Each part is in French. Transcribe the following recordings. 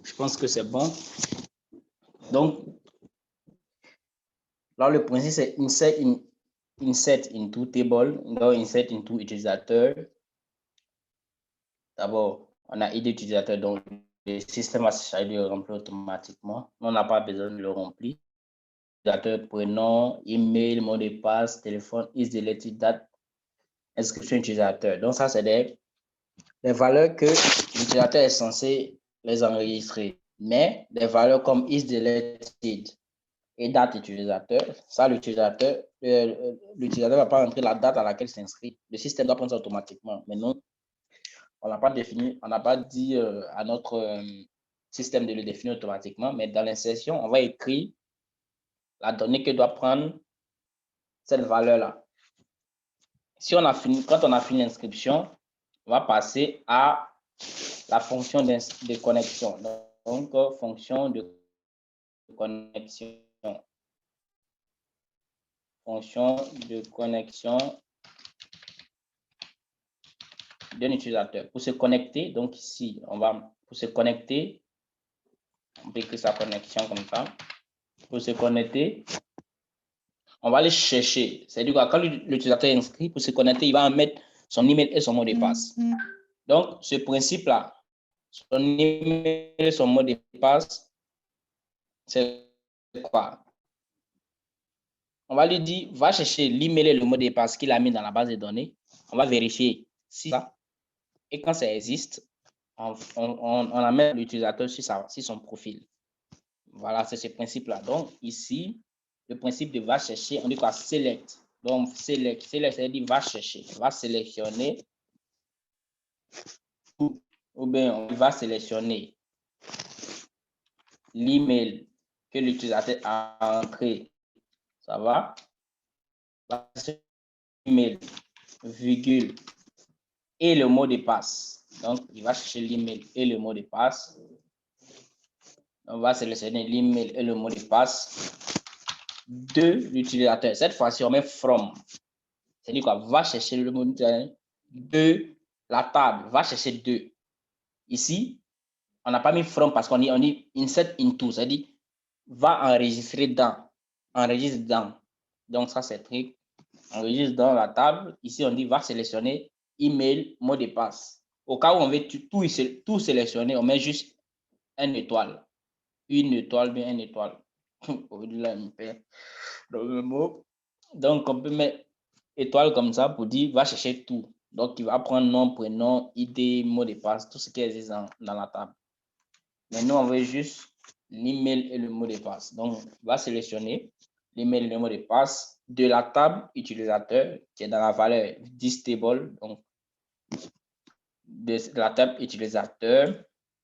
Je pense que c'est bon. Donc, là, le principe, c'est insert into table, donc insert into utilisateur. D'abord, on a ID utilisateur, donc le système va se charger de le remplir automatiquement. On n'a pas besoin de le remplir. Utilisateur, prénom, email, mot de passe, téléphone, is deleted, date, inscription utilisateur. Donc, ça, c'est des valeurs que l'utilisateur est censé les enregistrer. Mais des valeurs comme is deleted et date utilisateur, ça, l'utilisateur ne va pas rentrer la date à laquelle s'inscrit. Le système doit prendre ça automatiquement. Mais non, on n'a pas défini, on n'a pas dit à notre système de le définir automatiquement, mais dans l'insertion, on va écrire la donnée que doit prendre cette valeur-là. Si on a fini, quand on a fini l'inscription, on va passer à la fonction de connexion. Donc, fonction de connexion. Fonction de connexion d'un utilisateur. Pour se connecter, donc ici, pour se connecter, on peut écrire sa connexion comme ça. Pour se connecter, on va aller chercher. C'est-à-dire que quand l'utilisateur est inscrit, pour se connecter, il va mettre son email et son mot de passe. Donc, ce principe-là, son email et son mot de passe, c'est quoi? On va lui dire, va chercher l'email et le mot de passe qu'il a mis dans la base de données. On va vérifier si ça. Et quand ça existe, on amène l'utilisateur sur son profil. Voilà, c'est ce principe-là. Donc, ici, le principe de va chercher, on dit quoi? Select. Donc, select, c'est-à-dire va chercher, va sélectionner, ou bien on va sélectionner l'email que l'utilisateur a entré. Ça va? Email, virgule, et le mot de passe. Donc, il va chercher l'email et le mot de passe. On va sélectionner l'email et le mot de passe de l'utilisateur. Cette fois-ci, on met from. C'est-à-dire quoi? Va chercher le mot de la table. Va chercher 2. Ici, on n'a pas mis from parce qu'on dit insert into. C'est-à-dire va enregistrer dans. Enregistre dans. Donc, ça, c'est truc. Enregistre dans la table. Ici, on dit va sélectionner email, mot de passe. Au cas où on veut tout sélectionner, on met juste une étoile. Une étoile, bien une étoile. Donc, on peut mettre étoile comme ça pour dire va chercher tout. Donc, il va prendre nom, prénom, ID, mot de passe, tout ce qui existe dans la table. Mais nous, on veut juste l'email et le mot de passe. Donc, on va sélectionner l'email et le mot de passe de la table utilisateur qui est dans la valeur thisTable. Donc, de la table utilisateur.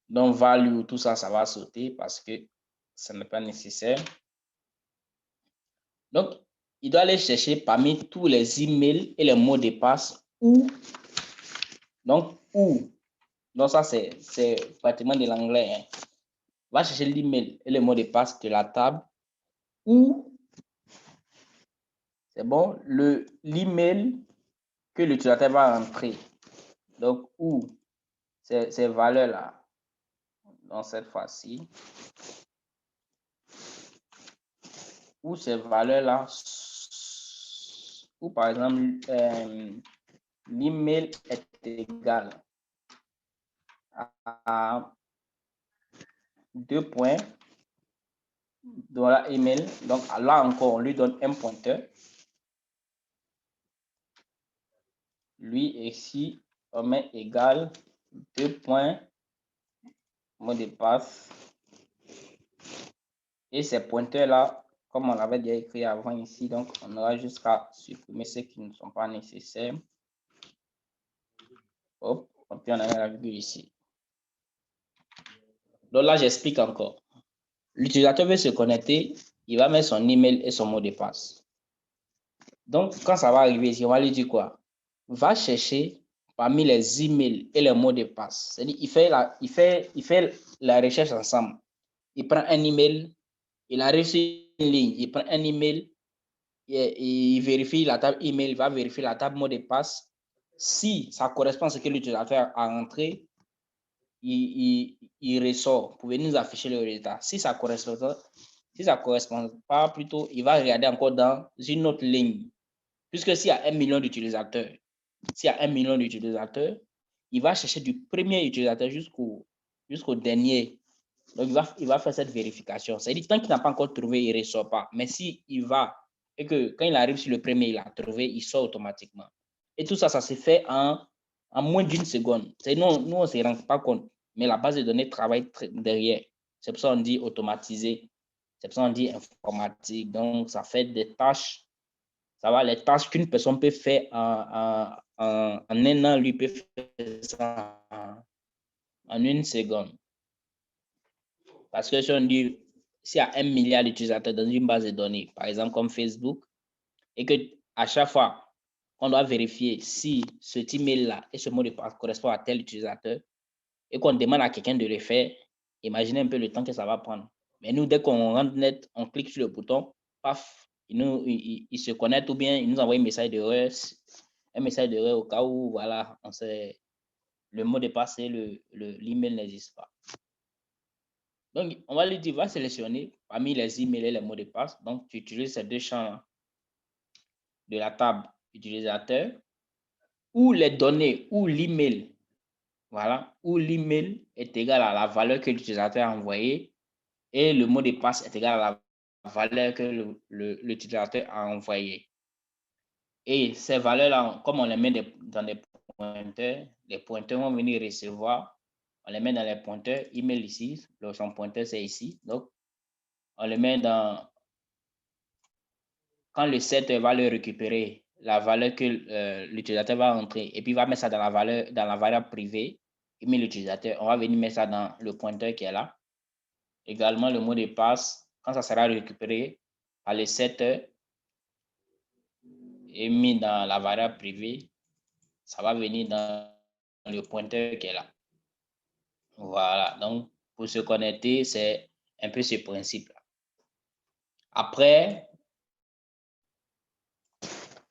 Donc, value, tout ça, ça va sauter parce que ça n'est pas nécessaire. Donc, il doit aller chercher parmi tous les emails et les mots de passe où. Donc, ça, c'est pratiquement de l'anglais. Hein. Va chercher l'email et les mots de passe de la table où. C'est bon, l'email que l'utilisateur va entrer. Donc, où ces valeurs-là. Donc, cette fois-ci. Où ces valeurs-là. Ou par exemple, l'email est égal à 2 points dans la email. Donc là encore, on lui donne un pointeur. Lui ici, on met égal 2 points, mot de passe. Et ces pointeurs-là, comme on l'avait déjà écrit avant ici, donc on aura jusqu'à supprimer ceux qui ne sont pas nécessaires. Hop, et puis on a la virgule ici. Donc là, j'explique encore. L'utilisateur veut se connecter, il va mettre son email et son mot de passe. Donc, quand ça va arriver ici, on va lui dire quoi? Va chercher parmi les emails et les mots de passe. C'est-à-dire, il fait la recherche ensemble. Il prend un email, il arrive sur une ligne, il prend un email, il vérifie la table email, il va vérifier la table mot de passe. Si ça correspond à ce que l'utilisateur a entré, il ressort pour venir nous afficher le résultat. Si ça correspond pas, plutôt, il va regarder encore dans une autre ligne. Puisque s'il y a 1 million d'utilisateurs, il va chercher du premier utilisateur jusqu'au dernier. Donc, il va faire cette vérification. C'est-à-dire, tant qu'il n'a pas encore trouvé, il ne ressort pas. Mais s'il va, et que quand il arrive sur le premier, il a trouvé, il sort automatiquement. Et tout ça, ça se fait en moins d'une seconde. Nous, on ne se rend pas compte. Mais la base de données travaille derrière. C'est pour ça qu'on dit automatisé. C'est pour ça qu'on dit informatique. Donc, ça fait des tâches. Ça va, les tâches qu'une personne peut faire en 1 an, lui peut faire ça en 1 seconde. Parce que si on dit, s'il y a 1 milliard d'utilisateurs dans une base de données, par exemple comme Facebook, et qu'à chaque fois, on doit vérifier si cet email-là et ce mot de passe correspondent à tel utilisateur, et qu'on demande à quelqu'un de le faire, imaginez un peu le temps que ça va prendre. Mais nous, dès qu'on rentre net, on clique sur le bouton, paf, il se connecte ou bien il nous envoie un message d'erreur au cas où, voilà, on sait, le mot de passe et l'email n'existe pas. Donc, on va lui dire, va sélectionner parmi les emails et les mots de passe. Donc, tu utilises ces 2 champs de la table utilisateur où les données ou l'email, voilà, où l'email est égal à la valeur que l'utilisateur a envoyée et le mot de passe est égal à la valeur que l'utilisateur a envoyée. Et ces valeurs-là, comme on les met dans des pointeurs, les pointeurs vont venir recevoir. On les met dans les pointeurs, email ici, son pointeur c'est ici. Donc, on le met dans, quand le set va le récupérer, la valeur que l'utilisateur va entrer, et puis va mettre ça dans la variable privée, email l'utilisateur, on va venir mettre ça dans le pointeur qui est là. Également, le mot de passe, quand ça sera récupéré par le set et mis dans la variable privée, ça va venir dans le pointeur qui est là. Voilà, donc pour se connecter, c'est un peu ce principe-là. Après,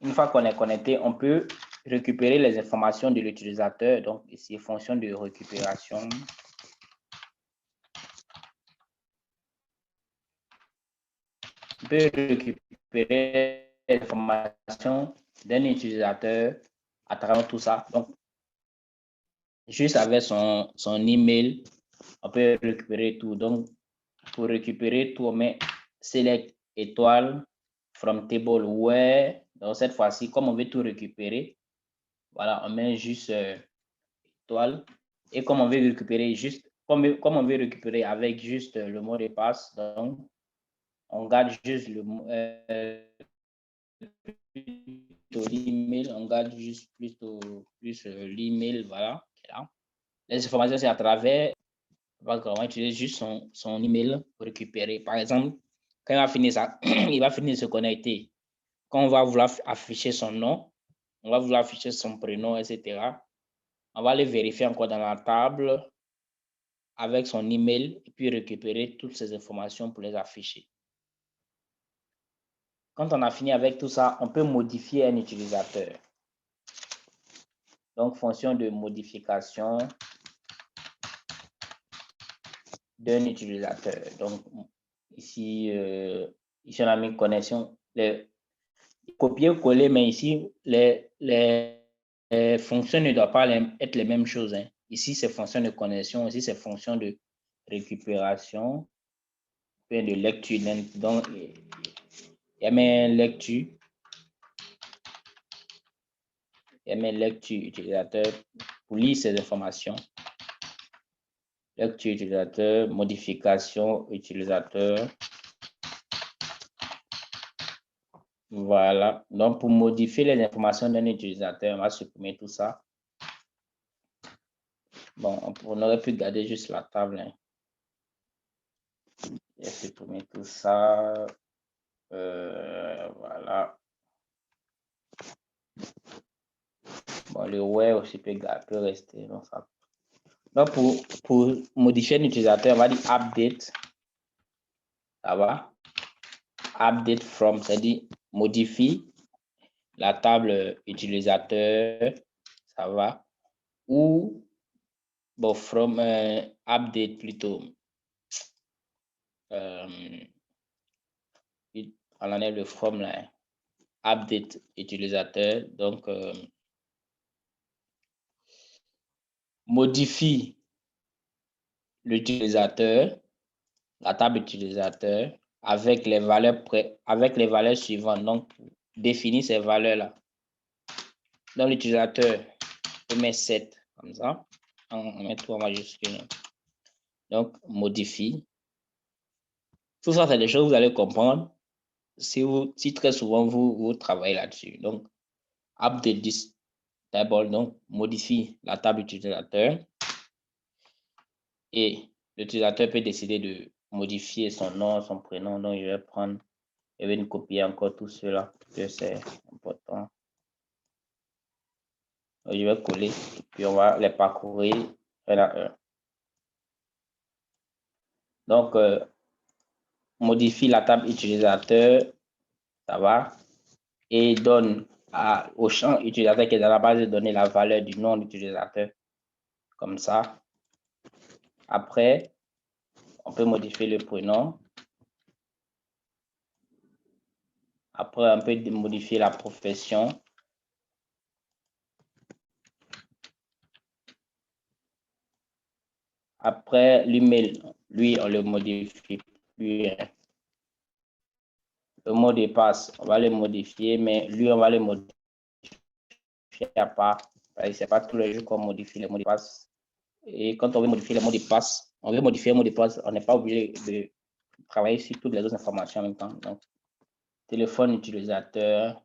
une fois qu'on est connecté, on peut récupérer les informations de l'utilisateur. Donc ici, fonction de récupération. On peut récupérer les informations d'un utilisateur à travers tout ça. Donc, juste avec son email, on peut récupérer tout. Donc, pour récupérer tout, on met select étoile from table where. Donc, cette fois-ci, comme on veut tout récupérer, voilà, on met juste étoile. Et comme on veut récupérer juste, comme on veut récupérer avec juste le mot de passe, donc, on garde juste le mot. L'email, on garde juste plus l'email, voilà. Les informations, c'est à travers, on va utiliser juste son email pour récupérer. Par exemple, quand il va finir ça, il va finir de se connecter. Quand on va vouloir afficher son nom, on va vouloir afficher son prénom, etc. On va aller vérifier encore dans la table avec son email et puis récupérer toutes ces informations pour les afficher. Quand on a fini avec tout ça, on peut modifier un utilisateur. Donc, fonction de modification d'un utilisateur. Donc, ici, on a mis connexion. Copier-coller, mais ici, les fonctions ne doivent pas être les mêmes choses. Hein. Ici, c'est fonction de connexion. Ici, c'est fonction de récupération, puis de lecture. Donc, il y a mes lecture. Il y a mes lecture utilisateur pour lire ces informations. Lecture utilisateur, modification utilisateur. Voilà. Donc, pour modifier les informations d'un utilisateur, on va supprimer tout ça. Bon, on aurait pu garder juste la table. Hein. Je vais supprimer tout ça. Voilà. Bon, le where aussi peut rester. Donc, ça. Donc pour modifier l'utilisateur, on va dire update. Ça va. Update from, c'est-à-dire modifie la table utilisateur. Ça va. Ou bon, from update plutôt. On enlève le from là. Update utilisateur. Donc, modifie l'utilisateur, la table utilisateur avec les valeurs suivantes. Donc, définir ces valeurs-là. Dans l'utilisateur, on met 7 comme ça. On met tout en majuscule. Donc, modifie. Tout ça, c'est des choses que vous allez comprendre si très souvent vous travaillez là-dessus. Donc, update this table, donc modifie la table utilisateur. Et l'utilisateur peut décider de modifier son nom, son prénom. Donc, je vais copier encore tout cela, que c'est important. Donc, je vais coller, puis on va les parcourir un à un. Donc, modifie la table utilisateur, ça va, et donne au champ utilisateur qui est dans la base de données la valeur du nom d'utilisateur, comme ça. Après, on peut modifier le prénom. Après, on peut modifier la profession. Après, l'email, lui, on le modifie plus. Le mot de passe, on va le modifier, mais lui, on va le modifier à part. Ce n'est pas tous les jours qu'on modifie les mots de passe. Et quand on veut modifier les mots de passe, on veut modifier un mot de passe, on n'est pas obligé de travailler sur toutes les autres informations en même temps. Donc, téléphone utilisateur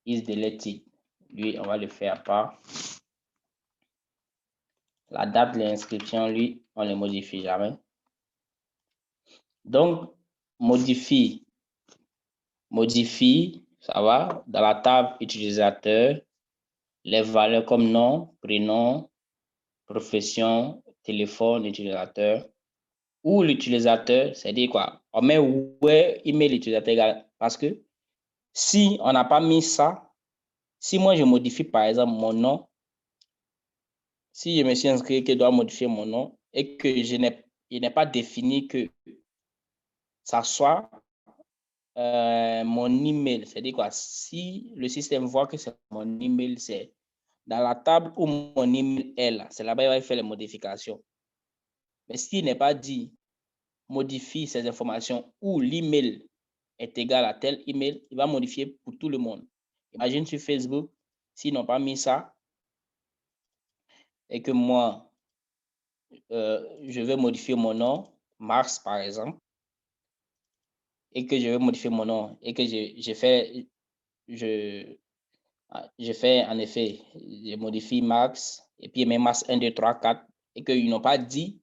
is deleted. Lui, on va le faire à part. La date de l'inscription, lui, on ne le modifie jamais. Donc, modifie, ça va, dans la table utilisateur, les valeurs comme nom, prénom, profession, téléphone, utilisateur, ou l'utilisateur, c'est-à-dire quoi? On met where email utilisateur égal, parce que si on n'a pas mis ça, si moi je modifie par exemple mon nom, si je me suis inscrit que je dois modifier mon nom et que je n'ai pas défini que ça soit mon email, c'est-à-dire quoi? Si le système voit que c'est mon email, c'est dans la table où mon email est là, c'est là-bas qu'il va faire les modifications. Mais s'il n'est pas dit modifie ces informations où l'email est égal à tel email, il va modifier pour tout le monde. Imagine sur Facebook, s'ils n'ont pas mis ça et que moi, je vais modifier mon nom, Mars par exemple, et que je vais modifier mon nom et que je fais en effet, je modifie Max et puis mes Max 1, 2, 3, 4 et qu'ils n'ont pas dit,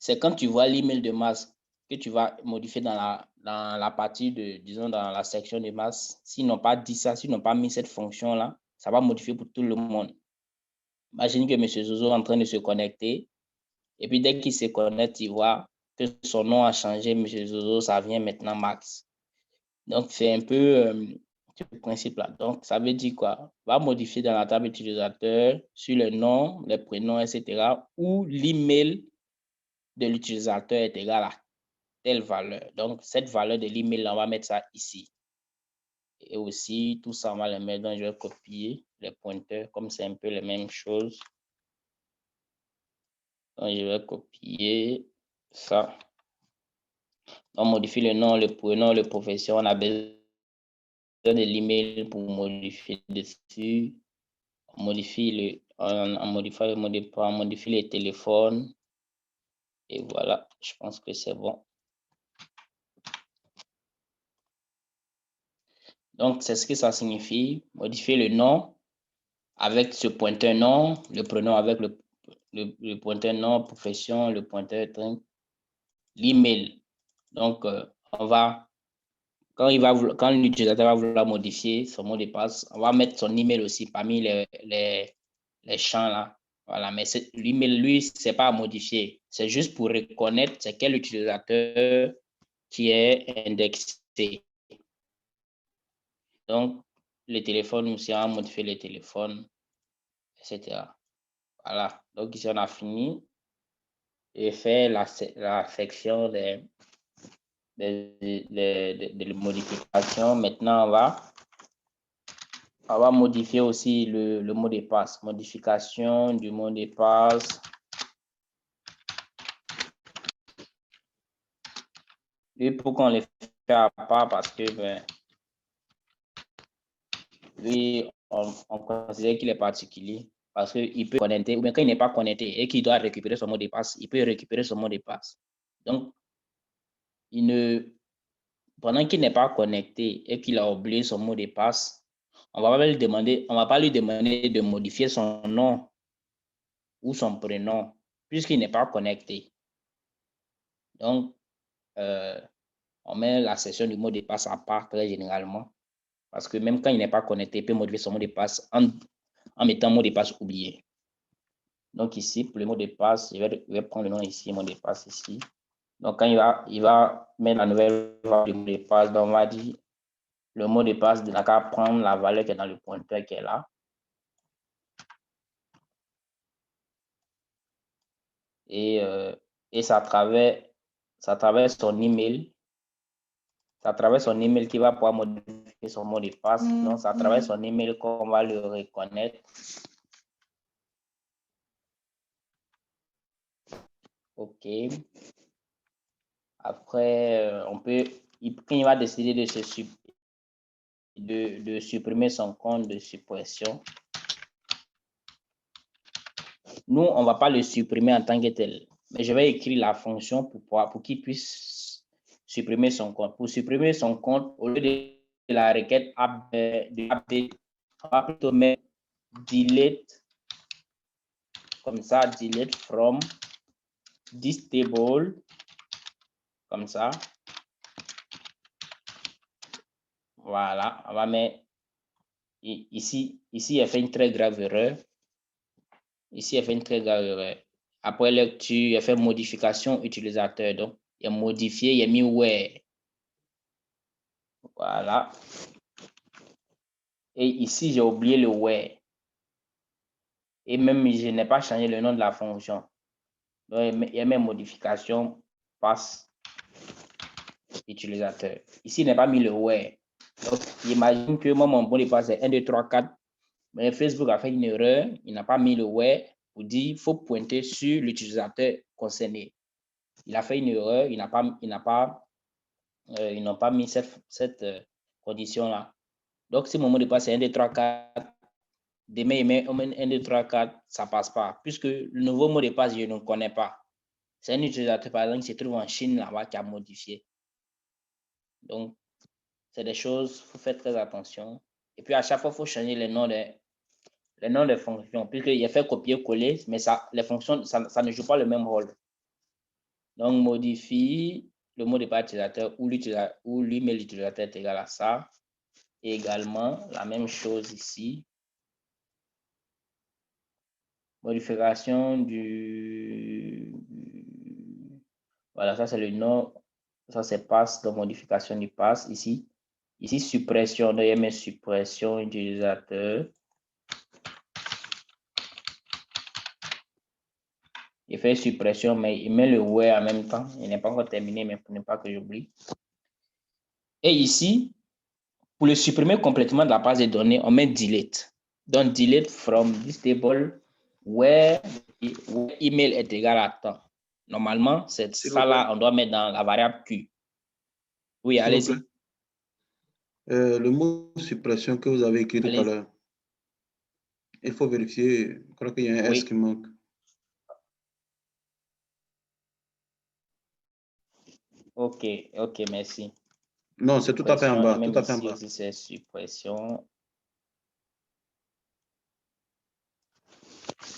c'est quand tu vois l'email de Max que tu vas modifier dans la partie de, disons, dans la section de Max. S'ils n'ont pas dit ça, s'ils n'ont pas mis cette fonction-là, ça va modifier pour tout le monde. Imagine que M. Zozo est en train de se connecter et puis dès qu'il se connecte, il voit que son nom a changé, M. Zozo, ça vient maintenant Max. Donc, c'est un peu ce principe-là. Donc, ça veut dire quoi? Va modifier dans la table utilisateur sur le nom, les prénoms, etc. où l'email de l'utilisateur est égal à telle valeur. Donc, cette valeur de l'email, on va mettre ça ici. Et aussi, tout ça, on va le mettre. Donc, je vais copier les pointeurs comme c'est un peu la même chose. Donc, je vais copier ça. On modifie le nom, le prénom, le profession. On a besoin de l'email pour modifier dessus. On modifie on modifie le mot de passe, on modifie les téléphones. Et voilà, je pense que c'est bon. Donc, c'est ce que ça signifie. Modifier le nom avec ce pointeur nom, le prénom avec le pointeur nom, profession, le pointeur l'email. Donc, on va, quand l'utilisateur va vouloir modifier son mot de passe, on va mettre son email aussi parmi les champs là. Voilà, mais l'email, lui, c'est pas à modifier. C'est juste pour reconnaître c'est quel utilisateur qui est indexé. Donc, les téléphones aussi, on va modifier les téléphones, etc. Voilà. Donc, ici, on a fini et fait la section des modifications. Maintenant, on va modifier aussi le mot de passe. Modification du mot de passe. Et pourquoi on les fait à part? Parce que lui, on considère qu'il est particulier. Parce qu'il peut connecter, ou bien quand il n'est pas connecté et qu'il doit récupérer son mot de passe, il peut récupérer son mot de passe. Donc, pendant qu'il n'est pas connecté et qu'il a oublié son mot de passe, on va pas lui demander de modifier son nom ou son prénom puisqu'il n'est pas connecté. Donc, on met la session du mot de passe à part très généralement parce que même quand il n'est pas connecté, il peut modifier son mot de passe en mettant mot de passe oublié. Donc ici, pour le mot de passe, je vais prendre le nom ici, mot de passe ici. Donc quand il va mettre la nouvelle valeur du mot de passe, donc on va dire le mot de passe n'a qu'à prendre la valeur qui est dans le pointeur qui est là. Et c'est à travers son email. C'est à travers son email qu'il va pouvoir modifier son mot de passe. Donc, c'est à travers son email qu'on va le reconnaître. OK. Après, quand il va décider de supprimer son compte de suppression, nous, on ne va pas le supprimer en tant que tel. Mais je vais écrire la fonction pour qu'il puisse supprimer son compte. Pour supprimer son compte, au lieu de la requête update, on va plutôt mettre delete, comme ça, delete from this table, comme ça. Voilà, on va mettre ici, elle fait une très grave erreur. Ici, elle fait une très grave erreur. Après lecture, elle fait modification utilisateur. Donc, il a modifié, il a mis where. Voilà. Et ici, j'ai oublié le where. Et même, je n'ai pas changé le nom de la fonction. Donc, il y a mes modifications passe utilisateur. Ici, il n'a pas mis le where. Donc, imagine que moi, mon mot de passe est 1, 2, 3, 4. Mais Facebook a fait une erreur. Il n'a pas mis le where pour dire qu'il faut pointer sur l'utilisateur concerné. Il a fait une erreur. Ils n'ont pas mis cette condition-là. Donc, si mon mot de passe est 1, 2, 3, 4, demain, il met 1, 2, 3, 4, ça ne passe pas. Puisque le nouveau mot de passe, je ne le connais pas. C'est un utilisateur, par exemple, qui se trouve en Chine, là-bas, qui a modifié. Donc, c'est des choses, il faut faire très attention. Et puis, à chaque fois, il faut changer les noms des fonctions. Puisqu'il a fait copier-coller, mais les fonctions, ça ne joue pas le même rôle. Donc, modifie le mot de passe utilisateur ou l'email utilisateur est égal à ça. Et également, la même chose ici. Modification voilà, ça c'est le nom. Ça c'est passe, donc modification du passe ici. Ici, suppression, donc il met suppression utilisateur. Il fait suppression, mais il met le where en même temps. Il n'est pas encore terminé, mais pour ne pas que j'oublie. Et ici, pour le supprimer complètement de la base de données, on met delete. Donc, delete from this table where email est égal à temps. Normalement, c'est ça là, on doit mettre dans la variable Q. Oui, allez-y. Le mot suppression que vous avez écrit tout à l'heure, il faut vérifier. Je crois qu'il y a un S qui manque. Ok, merci. Non, c'est tout à fait en bas. Même tout à fait en ici bas. aussi, c'est suppression.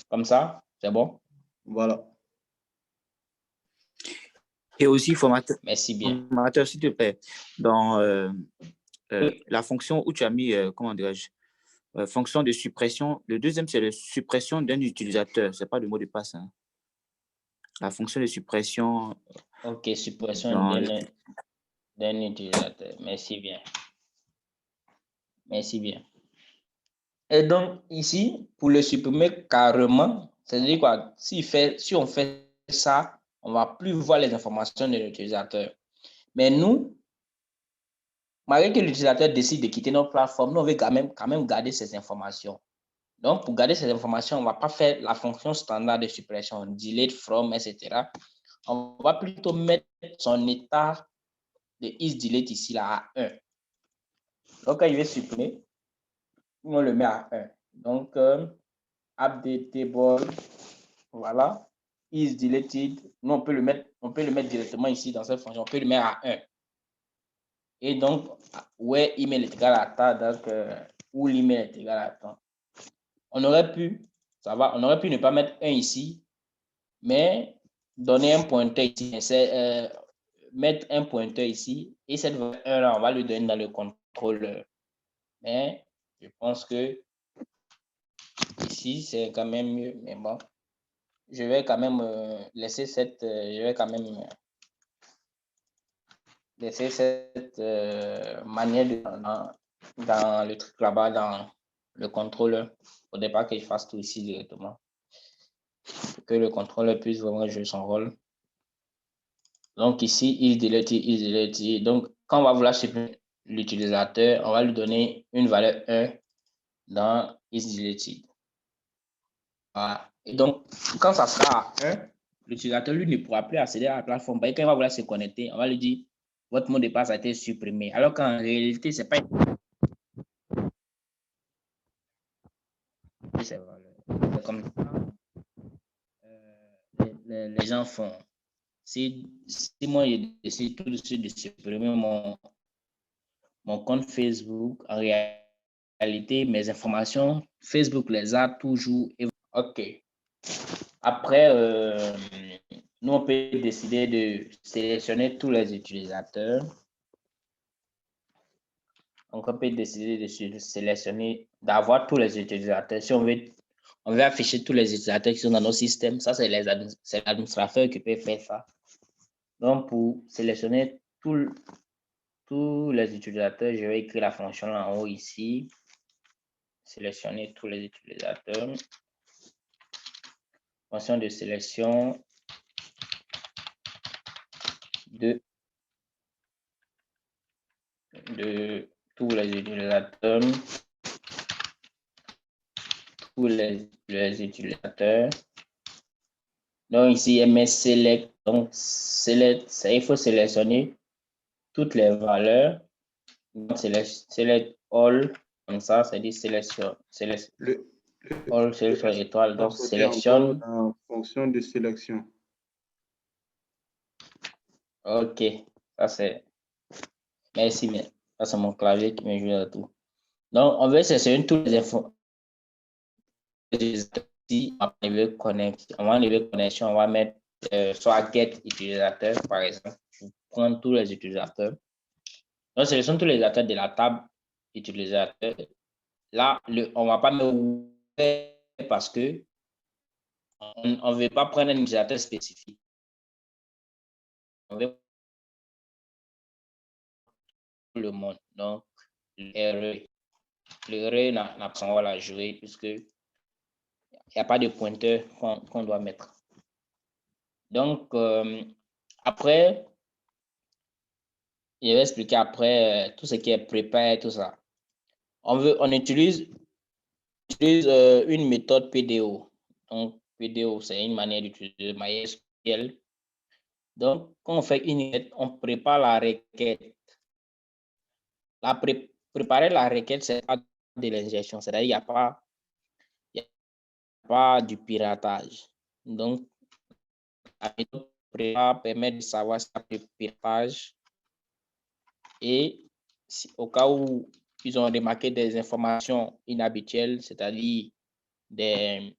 Comme ça, c'est bon? Voilà. Et aussi, formateur, merci bien. Formateur, s'il te plaît, dans la fonction où tu as mis, comment dirais-je, fonction de suppression, le deuxième, c'est la suppression d'un utilisateur. Ce n'est pas le mot de passe. Hein. La fonction de suppression. Ok, suppression d'un utilisateur. Merci bien. Merci bien. Et donc, ici, pour le supprimer carrément, C'est-à-dire quoi? Si on fait ça, on ne va plus voir les informations de l'utilisateur. Mais nous, malgré que l'utilisateur décide de quitter notre plateforme, nous, on veut quand même garder ces informations. Donc, pour garder ces informations, on ne va pas faire la fonction standard de suppression, delete from, etc. On va plutôt mettre son état de isDelete ici là à 1. Donc, quand il va supprimer, on le met à 1. Donc, updatable, voilà, isDeleted. Nous, on peut le mettre directement ici dans cette fonction. On peut le mettre à 1. Et donc, where email est égal à temps, donc, où l'email est égal à temps. On aurait pu, on aurait pu ne pas mettre 1 ici, mais donner un pointeur ici, mettre un pointeur ici, et cette valeur 1 là, on va le donner dans le contrôleur. Mais je pense que ici, c'est quand même mieux, mais bon, je vais quand même laisser cette, manière dans le truc là-bas, dans le contrôleur. Au départ, que je fasse tout ici directement. Pour que le contrôleur puisse vraiment jouer son rôle. Donc ici, isDelete. Donc, quand on va vouloir supprimer l'utilisateur, on va lui donner une valeur 1 dans isDelete. Voilà. Et donc, quand ça sera à 1, l'utilisateur, lui, ne pourra plus accéder à la plateforme. Quand il va vouloir se connecter, on va lui dire, votre mot de passe a été supprimé. Alors qu'en réalité, c'est pas... C'est comme ça. Les gens font. Si moi, je décide tout de suite de supprimer mon compte Facebook, en réalité, mes informations, Facebook les a toujours. OK. Après, nous, on peut décider de sélectionner tous les utilisateurs. Donc, on peut décider de sélectionner, d'avoir tous les utilisateurs. Si on veut afficher tous les utilisateurs qui sont dans nos systèmes, ça, c'est l'administrateur qui peut faire ça. Donc, pour sélectionner tous les utilisateurs, je vais écrire la fonction en haut ici. Sélectionner tous les utilisateurs. Fonction de sélection de tous les utilisateurs. Tous les utilisateurs. Donc ici, MS Select. Donc, il faut sélectionner toutes les valeurs. Donc, select all, comme ça, c'est dit sélection. All sélection étoile. Donc, sélectionne. En fonction de sélection. OK. Ça, c'est. Merci, mais ça, c'est mon clavier qui me joue à tout. Donc, on veut sélectionner toutes les infos. Si on va enlever connexion, on va mettre soit get utilisateur, par exemple, pour prendre tous les utilisateurs. Donc, sélectionne tous les utilisateurs de la table utilisateur. Là, on ne va pas mettre parce que on ne veut pas prendre un utilisateur spécifique. On veut le monde. Donc, le n'a pas son rôle à jouer puisque il n'y a pas de pointeur qu'on doit mettre. Donc, après, je vais expliquer après tout ce qui est prepare, tout ça. On utilise une méthode PDO. Donc, PDO, c'est une manière d'utiliser MySQL. Donc, quand on fait une requête, on prépare la requête. Préparer la requête, c'est pas de l'injection, c'est-à-dire il n'y a pas du piratage. Donc, la méthode prépare permet de savoir si il y a du piratage. Et au cas où ils ont remarqué des informations inhabituelles, c'est-à-dire de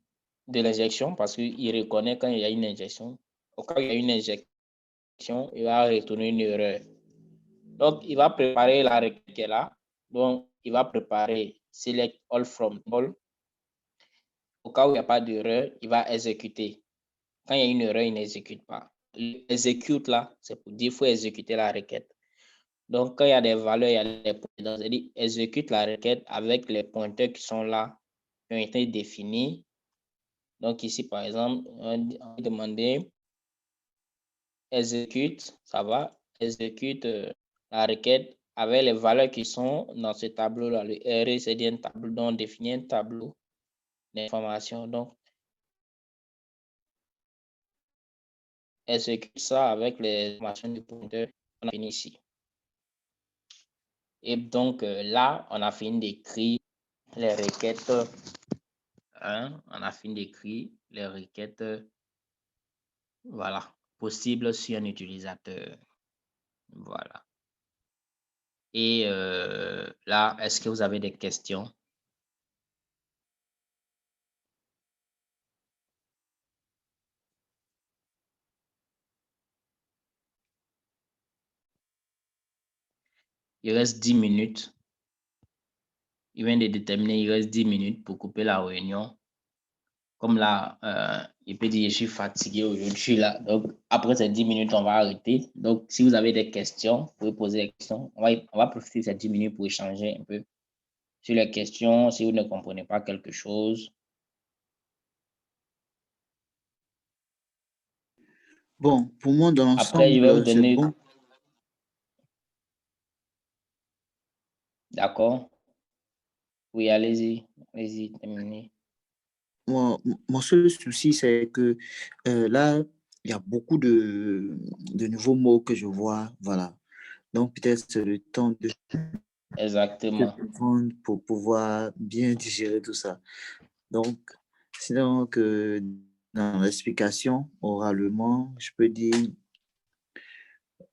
l'injection, parce qu'il reconnaît quand il y a une injection. Au cas où il y a une injection, il va retourner une erreur. Donc, il va préparer la requête là. Donc, il va préparer select all from all. Au cas où il n'y a pas d'erreur, il va exécuter. Quand il y a une erreur, il n'exécute pas. L'exécute là, c'est pour dire qu'il faut exécuter la requête. Donc, quand il y a des valeurs, il y a les pointeurs. C'est-à-dire, exécute la requête avec les pointeurs qui sont là, qui ont été définis Donc ici, par exemple, on va demander exécute, ça va, exécute la requête avec les valeurs qui sont dans ce tableau-là. Le RE, c'est un tableau, donc définir un tableau d'information. Donc, exécute ça avec les informations du pointeur qu'on a fini ici. Et donc, là, on a fini d'écrire les requêtes. On a fini d'écrire les requêtes, voilà, possibles sur un utilisateur. Voilà. Et là, est-ce que vous avez des questions? Il reste 10 minutes. Il vient de déterminer, il reste 10 minutes pour couper la réunion. Comme là, il peut dire, je suis fatigué aujourd'hui, là. Donc, après ces 10 minutes, on va arrêter. Donc, si vous avez des questions, vous pouvez poser des questions. On va profiter de ces 10 minutes pour échanger un peu sur les questions, si vous ne comprenez pas quelque chose. Bon, pour moi, dans Après, je vais vous l'ensemble, c'est donner... bon. D'accord. Oui, allez-y. Allez-y, terminez. Mon seul souci, c'est que là, il y a beaucoup de nouveaux mots que je vois. Voilà. Donc, peut-être c'est le temps de Exactement. prendre pour pouvoir bien digérer tout ça. Donc, sinon, que dans l'explication, oralement, je peux dire,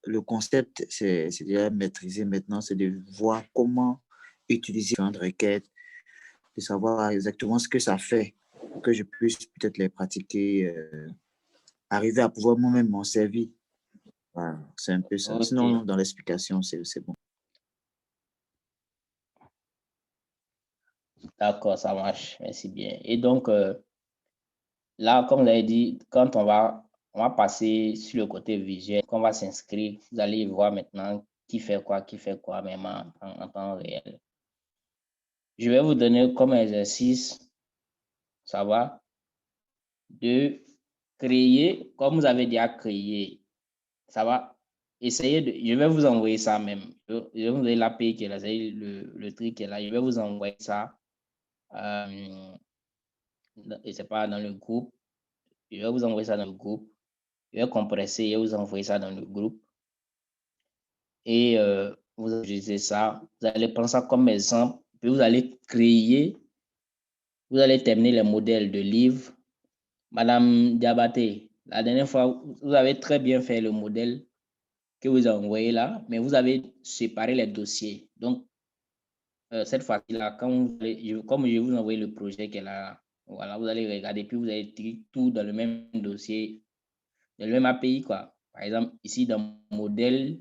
le concept, c'est déjà maîtrisé maintenant, c'est de voir comment utiliser une requête, de savoir exactement ce que ça fait, pour que je puisse peut-être les pratiquer, arriver à pouvoir moi-même m'en servir. Voilà, c'est un peu ça. Ok. Sinon, dans l'explication, c'est bon. D'accord, ça marche. Merci bien. Et donc, là, comme vous l'avez dit, quand on va passer sur le côté visuel, qu'on va s'inscrire, vous allez voir maintenant qui fait quoi, même en temps réel. Je vais vous donner comme exercice, ça va, de créer, comme vous avez déjà créé, ça va, essayez de, je vais vous envoyer ça même. Je vais vous donner l'API qui est là, le truc qui est là, je vais vous envoyer ça, et c'est pas dans le groupe, je vais vous envoyer ça dans le groupe. Je vais compresser et vous envoyer ça dans le groupe. Et vous utilisez ça. Vous allez prendre ça comme exemple. Puis vous allez créer, vous allez terminer les modèles de livres. Madame Diabaté, la dernière fois, vous avez très bien fait le modèle que vous envoyez là, mais vous avez séparé les dossiers. Donc, cette fois-ci-là, comme je vous envoie le projet qu'elle a, voilà, vous allez regarder, puis vous allez tirer tout dans le même dossier, dans le même API, quoi. Par exemple, ici, dans modèle,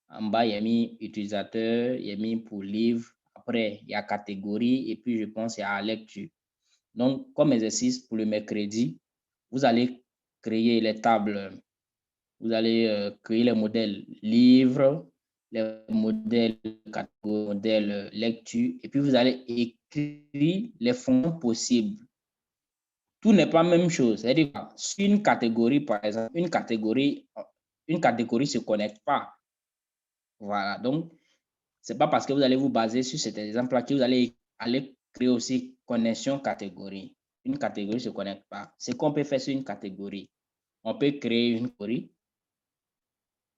en bas, il y a mis utilisateur, il y a mis pour livre. Après, il y a catégorie et puis je pense il y a lecture. Donc, comme exercice pour le mercredi, vous allez créer les tables. Vous allez créer les modèles livre, les modèles catégorie, modèles lecture et puis vous allez écrire les fonctions possibles. Tout n'est pas la même chose. C'est-à-dire, sur une catégorie, par exemple, une catégorie ne se connecte pas. Voilà. Donc, c'est pas parce que vous allez vous baser sur cet exemple-là que vous allez créer aussi connexion catégorie. Une catégorie ne se connecte pas. C'est qu'on peut faire sur une catégorie. On peut créer une catégorie.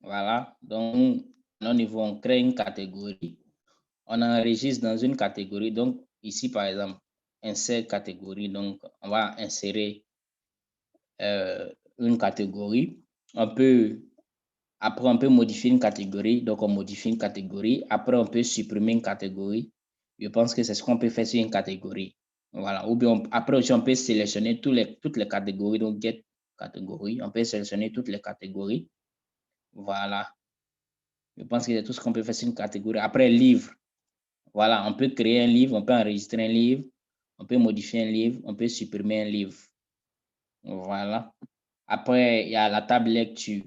Voilà. Donc, au niveau, on crée une catégorie. On enregistre dans une catégorie. Donc, ici, par exemple, insert catégorie. Donc, on va insérer une catégorie. Après, on peut modifier une catégorie. Donc, on modifie une catégorie. Après, on peut supprimer une catégorie. Je pense que c'est ce qu'on peut faire sur une catégorie. Voilà. Ou bien, après aussi, on peut sélectionner toutes les catégories. Donc, get catégorie. On peut sélectionner toutes les catégories. Voilà. Je pense que c'est tout ce qu'on peut faire sur une catégorie. Après, livre. Voilà. On peut créer un livre. On peut enregistrer un livre. On peut modifier un livre. On peut supprimer un livre. Voilà. Après, il y a la table lecture.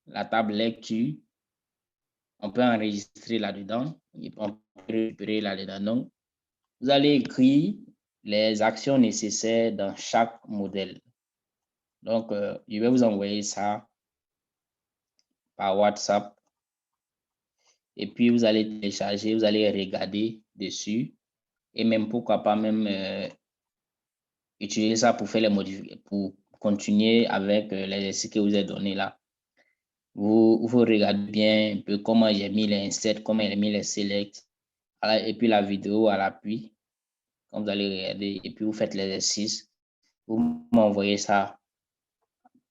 La table lecture, on peut enregistrer là-dedans, on peut récupérer là-dedans. Donc, vous allez écrire les actions nécessaires dans chaque modèle. Donc, je vais vous envoyer ça par WhatsApp. Et puis, vous allez télécharger, vous allez regarder dessus. Et même, pourquoi pas, même utiliser ça pour faire les modifications, pour continuer avec l'exercice que vous avez donné là. Vous regardez bien un peu comment j'ai mis les insets, comment j'ai mis les selects, et puis la vidéo à l'appui. Quand vous allez regarder, et puis vous faites l'exercice. Vous m'envoyez ça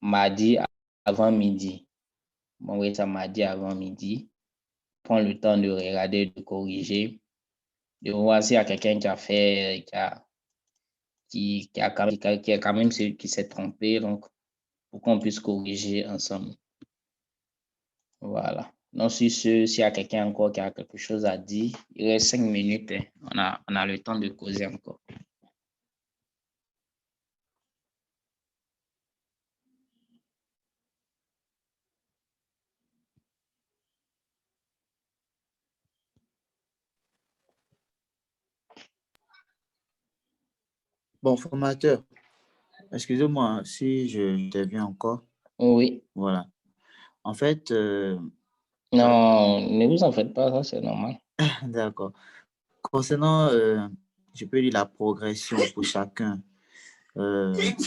mardi avant midi. Vous m'envoyez ça mardi avant midi. Prends le temps de regarder, de corriger, de voir s'il y a quelqu'un qui a fait, qui a quand même qui s'est trompé, donc pour qu'on puisse corriger ensemble. Voilà. Donc, sur ce, s'il y a quelqu'un encore qui a quelque chose à dire, il reste 5 minutes. Hein. On a le temps de causer encore. Bon, formateur, excusez-moi si je t'interviens encore. Oui. Voilà. En fait, non, ne vous en faites pas, ça c'est normal. d'accord. Concernant, je peux dire la progression pour chacun. Je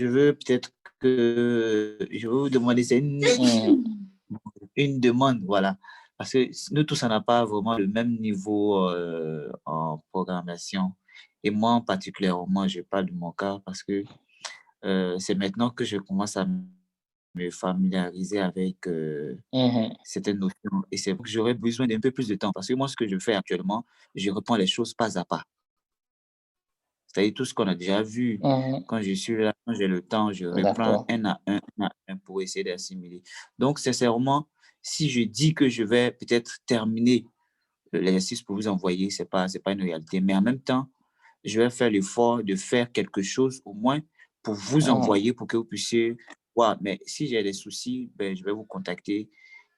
veux peut-être que je veux vous demander, c'est une demande, voilà. Parce que nous tous, on n'a pas vraiment le même niveau en programmation. Et moi, en particulièrement, je parle de mon cas parce que c'est maintenant que je commence à me familiariser avec certaines notions. Et c'est que j'aurais besoin d'un peu plus de temps. Parce que moi, ce que je fais actuellement, je reprends les choses pas à pas. C'est-à-dire tout ce qu'on a déjà vu. Quand je suis là, quand j'ai le temps, je reprends un à un pour essayer d'assimiler. Donc, sincèrement, si je dis que je vais peut-être terminer l'exercice pour vous envoyer, ce n'est pas une réalité. Mais en même temps, je vais faire l'effort de faire quelque chose au moins pour vous envoyer, pour que vous puissiez voir. Mais si j'ai des soucis, ben, je vais vous contacter.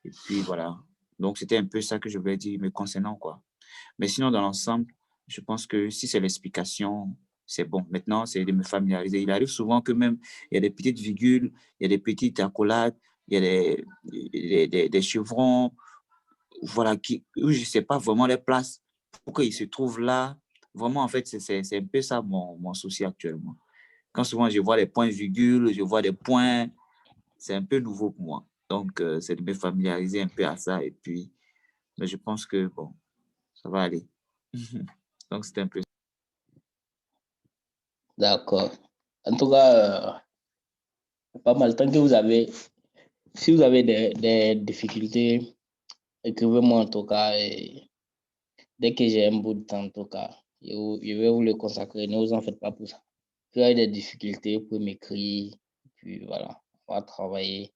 Et puis voilà. Donc, c'était un peu ça que je voulais dire me concernant, quoi. Mais sinon, dans l'ensemble, je pense que si c'est l'explication, c'est bon. Maintenant, c'est de me familiariser. Il arrive souvent que même, il y a des petites virgules, il y a des petites accolades, il y a des chevrons, voilà, où je ne sais pas vraiment les places, pourquoi ils se trouvent là. Vraiment, en fait, c'est un peu ça mon souci actuellement. Quand souvent je vois les points-virgules, je vois des points, c'est un peu nouveau pour moi. Donc, c'est de me familiariser un peu à ça. Et puis, mais je pense que, bon, ça va aller. Donc, c'était un peu ça. D'accord. En tout cas, pas mal. Tant que vous avez, si vous avez des difficultés, écrivez-moi en tout cas. Et dès que j'ai un bout de temps, en tout cas, je vais vous le consacrer. Ne vous en faites pas pour ça. Si vous avez des difficultés, vous pouvez m'écrire. Puis voilà, on va travailler.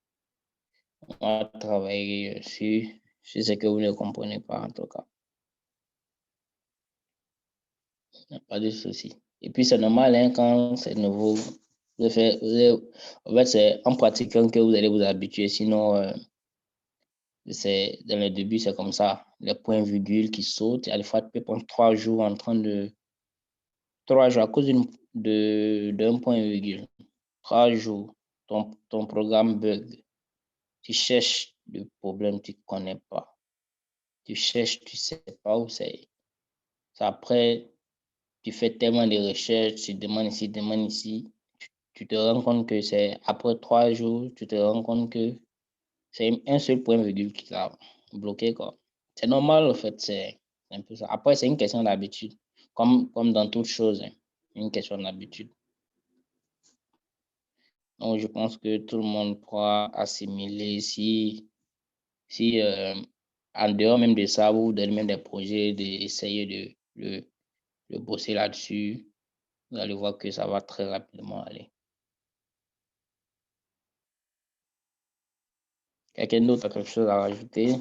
On va travailler sur ce que vous ne comprenez pas, en tout cas. Il n'y a pas de souci. Et puis, c'est normal, hein, quand c'est nouveau. En fait, c'est en pratiquant que vous allez vous habituer. Sinon, dans le début, c'est comme ça. Les points-virgules qui sautent. À la fois, tu peux prendre 3 jours en train de. 3 jours à cause d'un point-virgule. 3 jours, ton programme bug. Tu cherches le problème, tu ne connais pas. Tu cherches, tu ne sais pas où c'est. Après, tu fais tellement de recherches, tu demandes ici, demandes ici. Tu te rends compte que c'est après 3 jours, tu te rends compte que c'est un seul point virgule qui t'a bloqué, quoi. C'est normal, en fait, c'est un peu ça. Après, c'est une question d'habitude, comme dans toute chose, hein, une question d'habitude. Donc, je pense que tout le monde pourra assimiler si en dehors même de ça, vous donnez même des projets, d'essayer de bosser là-dessus. Vous allez voir que ça va très rapidement aller. Quelqu'un d'autre a quelque chose à rajouter?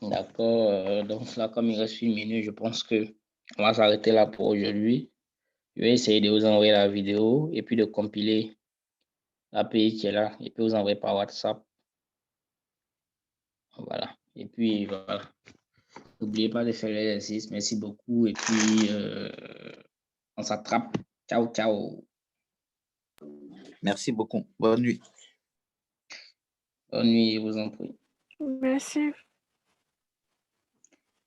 D'accord. Donc là, comme il reste 1 minute, je pense que on va s'arrêter là pour aujourd'hui. Je vais essayer de vous envoyer la vidéo et puis de compiler l'API qui est là. Il peut vous envoyer par WhatsApp. Voilà. Et puis, voilà. N'oubliez pas de faire l'exercice. Merci beaucoup. Et puis, on s'attrape. Ciao, ciao. Merci beaucoup. Bonne nuit. Bonne nuit, je vous en prie. Merci.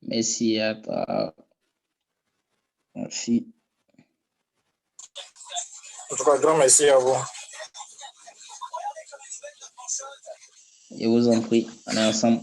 Merci à toi. Merci. En tout cas, grand merci à vous. Je vous en prie. On est ensemble.